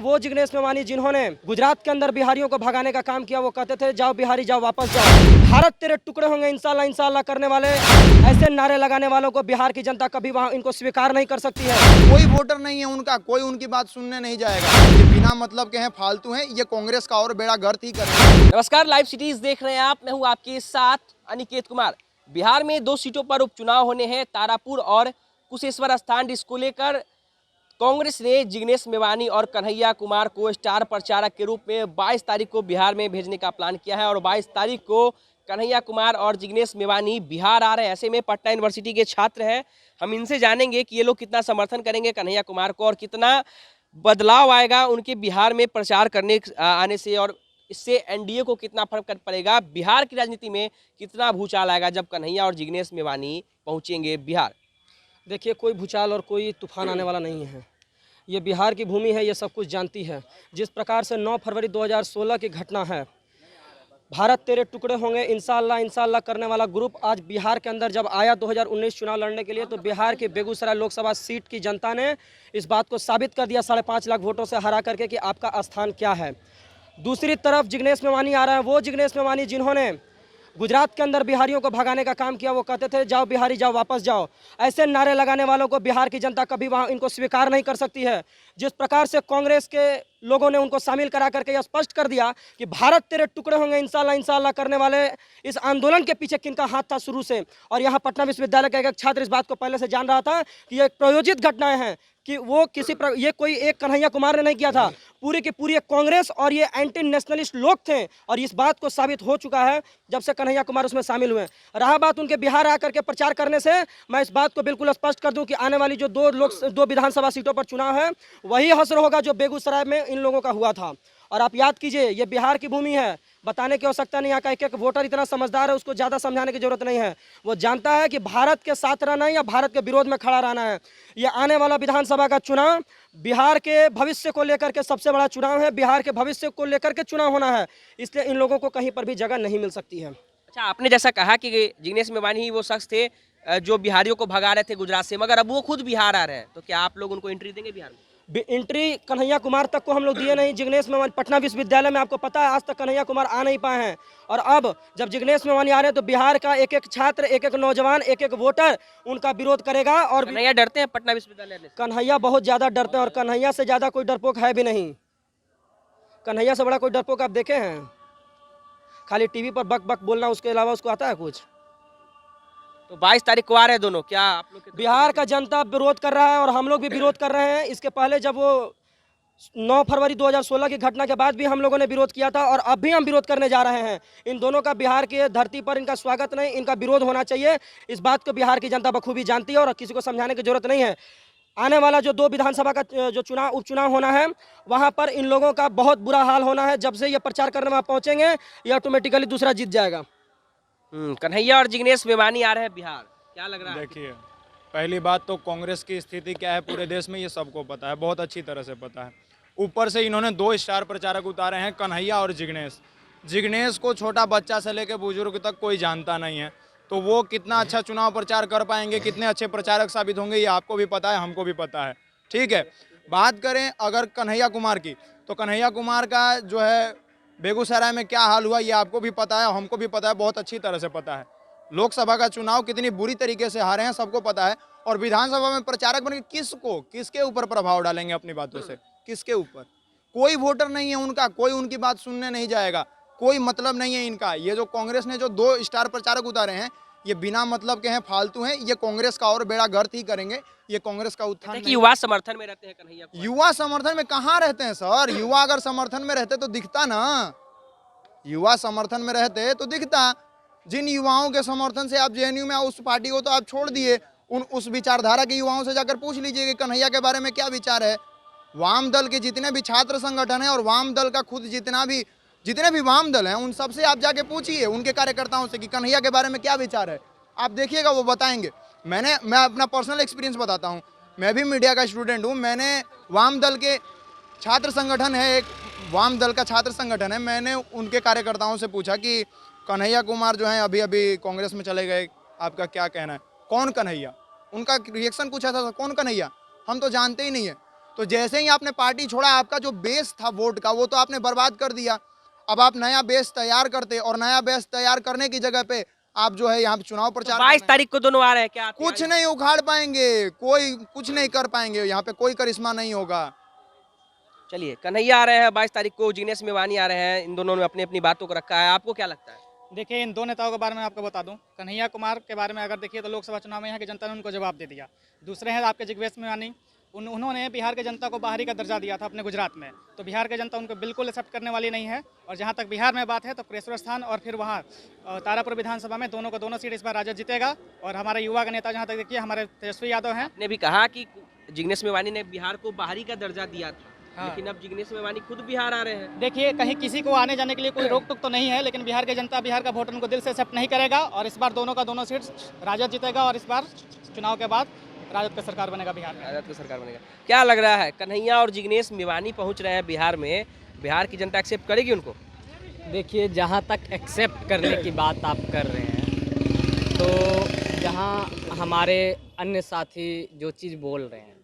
वो जिग्नेश मेवानी जिन्होंने गुजरात के अंदर बिहारियों को भगाने का काम किया। वो कहते थे जाओ बिहारी जाओ वापस जाओ, भारत तेरे टुकड़े होंगे इंशाल्लाह इंशाल्लाह करने वाले ऐसे नारे लगाने वालों को बिहार की जनता कभी वहाँ इनको स्वीकार नहीं कर सकती है। कोई वोटर नहीं है उनका, कोई उनकी बात सुनने नहीं जाएगा। ये बिना मतलब के हैं, फालतू हैं, ये कांग्रेस का और बेड़ा गर्क ही करेंगे। नमस्कार, लाइव सिटीज देख रहे हैं आप। मैं हूं आपके साथ अनिकेत कुमार। बिहार में 2 सीटों पर उपचुनाव होने हैं, तारापुर और कुशेश्वर स्थान, जिसको लेकर कांग्रेस ने जिग्नेश मेवानी और कन्हैया कुमार को स्टार प्रचारक के रूप में 22 तारीख को बिहार में भेजने का प्लान किया है। और 22 तारीख को कन्हैया कुमार और जिग्नेश मेवानी बिहार आ रहे हैं। ऐसे में पटना यूनिवर्सिटी के छात्र हैं, हम इनसे जानेंगे कि ये लोग कितना समर्थन करेंगे कन्हैया कुमार को और कितना बदलाव आएगा उनके बिहार में प्रचार करने आने से, और इससे एनडीए को कितना फर्क पड़ेगा, बिहार की राजनीति में कितना भूचाल आएगा जब कन्हैया और जिग्नेश मेवानी पहुंचेंगे बिहार। देखिए, कोई भूचाल और कोई तूफान आने वाला नहीं है। ये बिहार की भूमि है, ये सब कुछ जानती है। जिस प्रकार से 9 फरवरी 2016 की घटना है, भारत तेरे टुकड़े होंगे इंशाल्लाह इंशाल्लाह करने वाला ग्रुप आज बिहार के अंदर जब आया 2019 चुनाव लड़ने के लिए, तो बिहार के बेगूसराय लोकसभा सीट की जनता ने इस बात को साबित कर दिया 5.5 लाख वोटों से हरा करके कि आपका स्थान क्या है। दूसरी तरफ जिग्नेश मेवानी आ रहा है, वो जिग्नेश मेवानी जिन्होंने गुजरात के अंदर बिहारियों को भगाने का काम किया। वो कहते थे जाओ बिहारी जाओ वापस जाओ, ऐसे नारे लगाने वालों को बिहार की जनता कभी वहाँ इनको स्वीकार नहीं कर सकती है। जिस प्रकार से कांग्रेस के लोगों ने उनको शामिल करा करके यह स्पष्ट कर दिया कि भारत तेरे टुकड़े होंगे इंशाल्लाह इंशाल्लाह करने वाले इस आंदोलन के पीछे किनका हाथ था शुरू से। और यहाँ पटना विश्वविद्यालय का एक छात्र इस बात को पहले से जान रहा था कि ये प्रायोजित घटनाएं हैं, कि वो ये कोई एक कन्हैया कुमार ने नहीं किया था, पूरी की पूरी कांग्रेस और ये एंटी नेशनलिस्ट लोग थे। और इस बात को साबित हो चुका है जब से कन्हैया कुमार उसमें शामिल हुए। रहा बात उनके बिहार आकर के प्रचार करने से, मैं इस बात को बिल्कुल स्पष्ट कर दूं कि आने वाली जो 2 विधानसभा सीटों पर चुनाव है, वही हश्र होगा जो बेगूसराय में इन लोगों का हुआ था। और आप याद कीजिए, ये बिहार की भूमि है, बताने की आवश्यकता नहीं। यहाँ का एक वोटर इतना समझदार है, उसको ज़्यादा समझाने की जरूरत नहीं है। वो जानता है कि भारत के साथ रहना है या भारत के विरोध में खड़ा रहना है। ये आने वाला विधानसभा का चुनाव बिहार के भविष्य को लेकर के सबसे बड़ा चुनाव है, बिहार के भविष्य को लेकर के चुनाव होना है, इसलिए इन लोगों को कहीं पर भी जगह नहीं मिल सकती है। अच्छा, आपने जैसा कहा कि जिग्नेश मेवानी ही वो शख्स थे जो बिहारियों को भगा रहे थे गुजरात से, मगर अब वो खुद बिहार आ रहे हैं, तो क्या आप लोग उनको एंट्री देंगे बिहार में? एंट्री कन्हैया कुमार तक को हम लोग दिए नहीं। जिग्नेश मेवानी पटना विश्वविद्यालय में, आपको पता है, आज तक कन्हैया कुमार आ नहीं पाए हैं। और अब जब जिग्नेश मेवानी आ रहे हैं तो बिहार का एक एक छात्र, एक एक नौजवान, एक एक वोटर उनका विरोध करेगा। और कन्हैया डरते हैं पटना विश्वविद्यालय से? कन्हैया बहुत ज़्यादा डरते हैं, और कन्हैया से ज़्यादा कोई डरपोक है भी नहीं। कन्हैया से बड़ा कोई डरपोक आप देखे हैं? खाली टीवी पर बक बक बोलना, उसके अलावा उसको आता है कुछ? तो 22 तारीख को आ रहे हैं दोनों, क्या आप लोग बिहार का जनता विरोध कर रहा है और हम लोग भी विरोध कर रहे हैं। इसके पहले जब वो 9 फरवरी 2016 की घटना के बाद भी हम लोगों ने विरोध किया था, और अब भी हम विरोध करने जा रहे हैं। इन दोनों का बिहार की धरती पर इनका स्वागत नहीं, इनका विरोध होना चाहिए। इस बात को बिहार की जनता बखूबी जानती है और किसी को समझाने की जरूरत नहीं है। आने वाला जो 2 विधानसभा का जो उपचुनाव होना है, वहाँ पर इन लोगों का बहुत बुरा हाल होना है। जब से ये प्रचार करने वहाँ पहुँचेंगे, ये ऑटोमेटिकली दूसरा जीत जाएगा। कन्हैया और जिग्नेश मेवानी आ रहे हैं बिहार, क्या लग रहा है? देखिए, पहली बात तो कांग्रेस की स्थिति क्या है पूरे देश में ये सबको पता है, बहुत अच्छी तरह से पता है। ऊपर से इन्होंने 2 स्टार प्रचारक उतारे हैं, कन्हैया और जिग्नेश। जिग्नेश को छोटा बच्चा से लेकर बुजुर्ग तक कोई जानता नहीं है, तो वो कितना अच्छा चुनाव प्रचार कर पाएंगे, कितने अच्छे प्रचारक साबित होंगे, ये आपको भी पता है, हमको भी पता है। ठीक है, बात करें अगर कन्हैया कुमार की, तो कन्हैया कुमार का जो है बेगूसराय में क्या हाल हुआ ये आपको भी पता है, हमको भी पता है, बहुत अच्छी तरह से पता है। लोकसभा का चुनाव कितनी बुरी तरीके से हारे हैं सबको पता है। और विधानसभा में प्रचारक बन के किसके ऊपर प्रभाव डालेंगे अपनी बातों से? किसके ऊपर? कोई वोटर नहीं है उनका, कोई उनकी बात सुनने नहीं जाएगा, कोई मतलब नहीं है इनका। ये जो कांग्रेस ने जो 2 स्टार प्रचारक उतारे हैं, ये बिना मतलब के हैं, फालतू हैं, ये कांग्रेस का और बेड़ा गर्क ही करेंगे। ये कांग्रेस का उत्थान नहीं। युवा समर्थन में रहते हैं कन्हैया कुमार। युवा समर्थन में कहाँ रहते हैं सर? युवा अगर समर्थन में रहते तो दिखता ना, युवा समर्थन में रहते तो दिखता। जिन युवाओं के समर्थन से आप जेएनयू में उस पार्टी को तो आप छोड़ दिए, उस विचारधारा के युवाओं से जाकर पूछ लीजिए कि कन्हैया के बारे में क्या विचार है। वाम दल के जितने भी छात्र संगठन हैं और वाम दल का खुद जितने भी वाम दल हैं, उन सबसे आप जाके पूछिए उनके कार्यकर्ताओं से कि कन्हैया के बारे में क्या विचार है। आप देखिएगा वो बताएंगे। मैं अपना पर्सनल एक्सपीरियंस बताता हूँ, मैं भी मीडिया का स्टूडेंट हूँ। मैंने वाम दल के छात्र संगठन है, एक वाम दल का छात्र संगठन है, मैंने उनके कार्यकर्ताओं से पूछा कि कन्हैया कुमार जो हैं अभी कांग्रेस में चले गए, आपका क्या कहना है? कौन कन्हैया? उनका रिएक्शन पूछा था, कौन कन्हैया? हम तो जानते ही नहीं है। तो जैसे ही आपने पार्टी छोड़ा, आपका जो बेस था वोट का वो तो आपने बर्बाद कर दिया। अब आप नया बेस तैयार करते, और नया बेस तैयार करने की जगह पे आप जो है यहाँ पे चुनाव तो प्रचार 22 तारीख को दोनों आ रहे हैं क्या? आप कुछ यहाँ- नहीं उखाड़ पाएंगे, कोई कुछ नहीं कर पाएंगे, यहाँ पे कोई करिश्मा नहीं होगा। चलिए, कन्हैया आ रहे हैं 22 तारीख को, जिग्नेश मेवानी आ रहे हैं, इन दोनों ने अपनी अपनी बातों को रखा है, आपको क्या लगता है? देखिए, इन दो नेताओं के बारे में आपको बता दूं। कन्हैया कुमार के बारे में अगर देखिए तो लोकसभा चुनाव में यहाँ की जनता ने उनको जवाब दे दिया। दूसरे हैं आपके जिग्नेश मेवानी, उन्होंने बिहार के जनता को बाहरी का दर्जा दिया था अपने गुजरात में, तो बिहार की जनता उनको बिल्कुल एक्सेप्ट करने वाली नहीं है। और जहाँ तक बिहार में बात है तो कुशेश्वर स्थान और फिर वहाँ तारापुर विधानसभा में दोनों को दोनों सीट इस बार राजद जीतेगा। और हमारे युवा का नेता जहाँ तक देखिए हमारे तेजस्वी यादव हैं। आपने भी कहा कि जिग्नेश मेवानी ने बिहार को बाहरी का दर्जा दिया था, हाँ। लेकिन अब जिग्नेश मेवानी खुद बिहार आ रहे हैं। देखिए, कहीं किसी को आने जाने के लिए कोई रोक टोक तो नहीं है, लेकिन बिहार की जनता, बिहार का वोटर उनको दिल से एक्सेप्ट नहीं करेगा। और इस बार दोनों का दोनों सीट राजद जीतेगा और इस बार चुनाव के बाद राजद का सरकार बनेगा बिहार में। राजद की सरकार बनेगा। क्या लग रहा है, कन्हैया और जिग्नेश मेवानी पहुंच रहे हैं बिहार में, बिहार की जनता एक्सेप्ट करेगी उनको? देखिए, जहाँ तक एक्सेप्ट करने की बात आप कर रहे हैं, तो जहाँ हमारे अन्य साथी जो चीज़ बोल रहे हैं,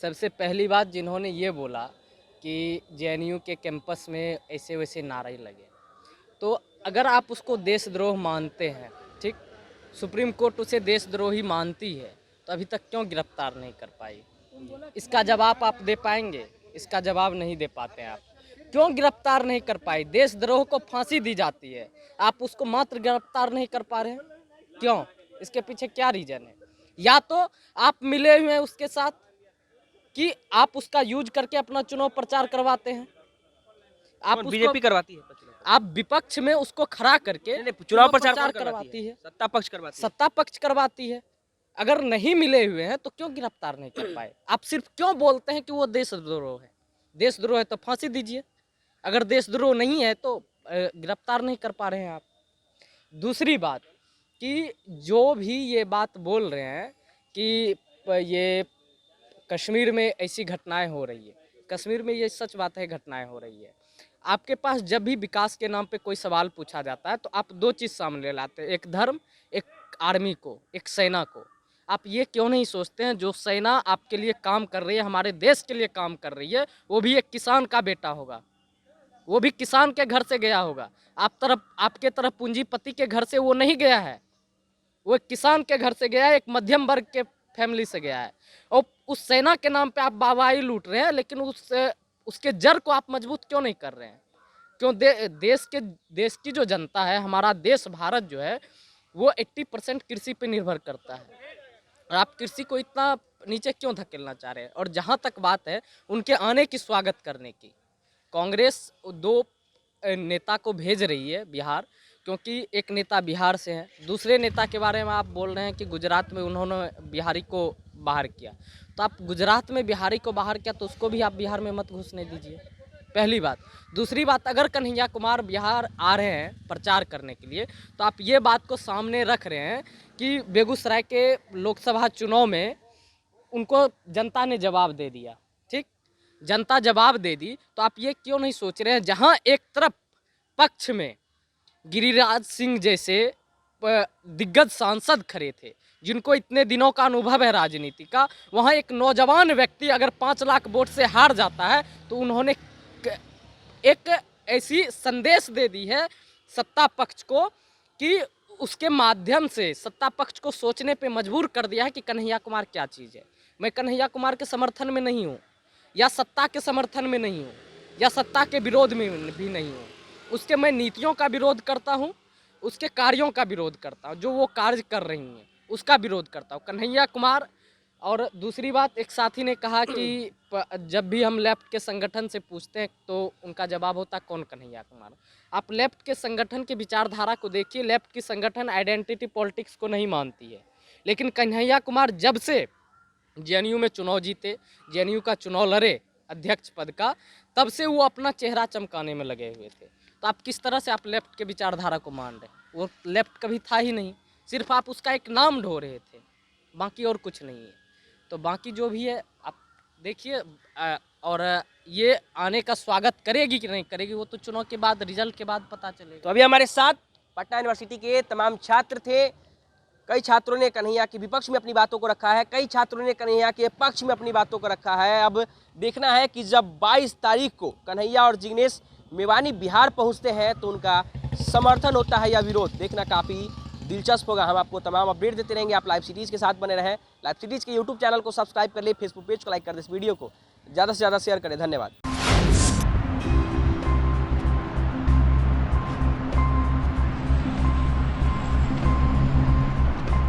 सबसे पहली बात जिन्होंने ये बोला कि जेएनयू के कैंपस में ऐसे वैसे नारे लगे, तो अगर आप उसको देशद्रोह मानते हैं, ठीक, सुप्रीम कोर्ट उसे देशद्रोही मानती है, तो अभी तक क्यों गिरफ्तार नहीं कर पाई? इसका जवाब आप दे पाएंगे? इसका जवाब नहीं दे पाते हैं आप। क्यों गिरफ्तार नहीं कर पाई? देशद्रोह को फांसी दी जाती है, आप उसको मात्र गिरफ्तार नहीं कर पा रहे हैं, क्यों? इसके पीछे क्या रीजन है? या तो आप मिले हुए हैं उसके साथ कि आप उसका यूज करके अपना चुनाव प्रचार करवाते हैं, आप बीजेपी करवाती है आप विपक्ष में उसको खड़ा करके चुनाव प्रचार करवाती है, सत्ता पक्ष करवाती है। सत्ता पक्ष करवाती है। अगर नहीं मिले हुए हैं तो क्यों गिरफ्तार नहीं कर पाए? आप सिर्फ क्यों बोलते हैं कि वो देशद्रोह है? देशद्रोह है तो फांसी दीजिए, अगर देशद्रोह नहीं है तो गिरफ्तार नहीं कर पा रहे हैं आप। दूसरी बात कि जो भी ये बात बोल रहे हैं कि ये कश्मीर में ऐसी घटनाएं हो रही है, कश्मीर में ये सच बात है, घटनाएं हो रही है। आपके पास जब भी विकास के नाम पे कोई सवाल पूछा जाता है तो आप दो चीज़ सामने लाते हैं, एक धर्म, एक आर्मी को, एक सेना को। आप ये क्यों नहीं सोचते हैं जो सेना आपके लिए काम कर रही है, हमारे देश के लिए काम कर रही है, वो भी एक किसान का बेटा होगा, वो भी किसान के घर से गया होगा। आपके तरफ पूंजीपति के घर से वो नहीं गया है, वो एक किसान के घर से गया है, एक मध्यम वर्ग के फैमिली से गया है। और उस सेना के नाम पे आप वाहवाही लूट रहे हैं, लेकिन उसके जड़ को आप मजबूत क्यों नहीं कर रहे हैं? क्यों? देश की जो जनता है, हमारा देश भारत जो है, वो 80% कृषि पे निर्भर करता है, और आप कृषि को इतना नीचे क्यों धकेलना चाह रहे हैं? और जहाँ तक बात है उनके आने की स्वागत करने की, कांग्रेस दो नेता को भेज रही है बिहार, क्योंकि एक नेता बिहार से हैं, दूसरे नेता के बारे में आप बोल रहे हैं कि गुजरात में उन्होंने बिहारी को बाहर किया, तो आप गुजरात में बिहारी को बाहर किया तो उसको भी आप बिहार में मत घुसने दीजिए, पहली बात। दूसरी बात, अगर कन्हैया कुमार बिहार आ रहे हैं प्रचार करने के लिए, तो आप ये बात को सामने रख रहे हैं कि बेगूसराय के लोकसभा चुनाव में उनको जनता ने जवाब दे दिया, ठीक, जनता जवाब दे दी, तो आप ये क्यों नहीं सोच रहे हैं जहां एक तरफ पक्ष में गिरिराज सिंह जैसे दिग्गज सांसद खड़े थे जिनको इतने दिनों का अनुभव है राजनीति का, वहां एक नौजवान व्यक्ति अगर 5 लाख वोट से हार जाता है तो उन्होंने एक ऐसी संदेश दे दी है सत्ता पक्ष को कि उसके माध्यम से सत्ता पक्ष को सोचने पे मजबूर कर दिया है कि कन्हैया कुमार क्या चीज़ है। मैं कन्हैया कुमार के समर्थन में नहीं हूँ, या सत्ता के समर्थन में नहीं हूँ, या सत्ता के विरोध में भी नहीं हूँ। उसके मैं नीतियों का विरोध करता हूँ, उसके कार्यों का विरोध करता हूँ, जो वो कार्य कर रही हैं उसका विरोध करता हूँ, कन्हैया कुमार। और दूसरी बात, एक साथी ने कहा कि जब भी हम लेफ्ट के संगठन से पूछते हैं तो उनका जवाब होता कौन कन्हैया कुमार। आप लेफ्ट के संगठन की विचारधारा को देखिए, लेफ्ट की संगठन आइडेंटिटी पॉलिटिक्स को नहीं मानती है, लेकिन कन्हैया कुमार जब से जेएनयू में चुनाव जीते, जेएनयू का चुनाव लड़े अध्यक्ष पद का, तब से वो अपना चेहरा चमकाने में लगे हुए थे। तो आप किस तरह से आप लेफ्ट के विचारधारा को मान रहे? वो लेफ्ट कभी था ही नहीं, सिर्फ आप उसका एक नाम ढो रहे थे, बाकी और कुछ नहीं है। तो बाकी जो भी है आप देखिए, और ये आने का स्वागत करेगी कि नहीं करेगी वो तो चुनाव के बाद, रिजल्ट के बाद पता चलेगा। तो अभी हमारे साथ पटना यूनिवर्सिटी के तमाम छात्र थे, कई छात्रों ने कन्हैया के विपक्ष में अपनी बातों को रखा है, कई छात्रों ने कन्हैया के पक्ष में अपनी बातों को रखा है। अब देखना है कि जब 22 तारीख को कन्हैया और जिग्नेश मेवानी बिहार पहुंचते हैं तो उनका समर्थन होता है या विरोध, देखना काफ़ी दिलचस्प होगा। हम आपको तमाम अपडेट देते रहेंगे। आप लाइव सिटीज़ के साथ बने रहें। लाइव सिटीज़ के यूट्यूब चैनल को सब्सक्राइब कर ले, फेसबुक पेज को लाइक कर दे, इस वीडियो को ज़्यादा से ज़्यादा शेयर करें। धन्यवाद।